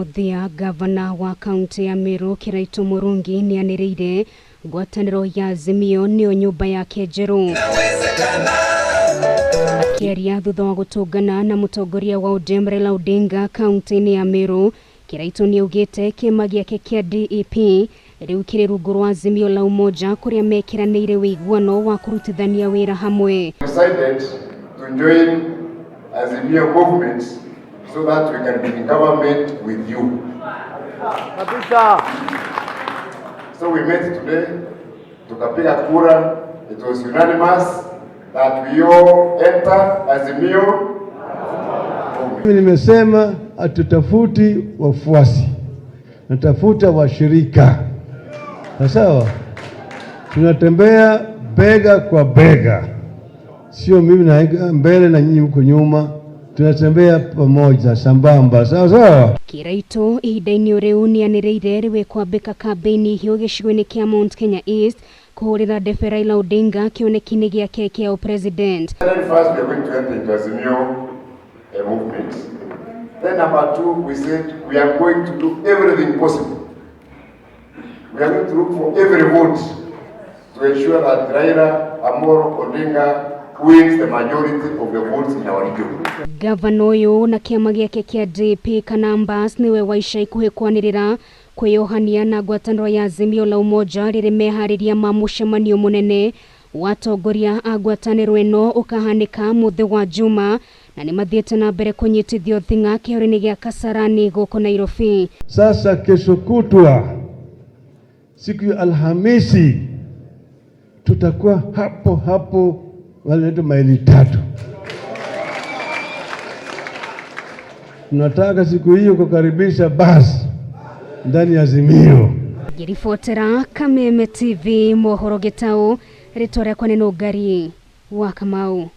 muthia gavana wa kaunti ya Meru Kiraitu Murungi niarikitie ngwataniro ya Azimio nio nyumba yake njeru. Akiaria thutha wa gutungana na mutongoria wa ODM Raila Odinga kaunti ya Meru, Kiraitu ni augite kiama giake kia DEP riu kiri rungu rwa Azimio la umoja kuria mekiranire wiguano wa kurutithania wira hamwe. Decided to join Azimio movement so that we can be in government with you. So we met today, tukapiga kura, it was unanimous that we all enter Azimio. Mimi nimesema hatutafuti wafuasi, natafuta washirika. Sawa? Tunatembea bega kwa bega. Sio mimi na mbele na nyinyi huko nyuma. Tunatembea pamoja sambamba. Sawa? Kiraitu ihinda-inĩ riu nianireire riwe kwambika kambeni hiyo gicigo-ini kia Mount Kenya East kuhurira ndebe Raila Odinga kioneki-ini giake kia president. First we are going to enter into Azimio movement. Then number two, we said we are going to do everything possible. We are going to look for every vote to ensure that Raila Odinga wins the majority of the votes in our region. Gavana uyu na kiama giake kia DP Kanambas niwe waisha ikuhe kwanirira kweyohania na ngwataniro ya Azimio la umoja riri meharirie ma mucemanio munene watongoria a ngwataniro ino ukahanika muthi wa juma na ni mathiete na mbere kunyitithio thinga kihoro-ini gia Kasarani guku Nairobi. Sasa kesho kutwa siku ya Alhamisi tutakuwa hapo wale maili 3. Tunataka siku hiyo kukaribisha basi ndani ya Azimio. Girifotera Kameme TV mohoro gitau ritore kwa neno gari wa Kamau.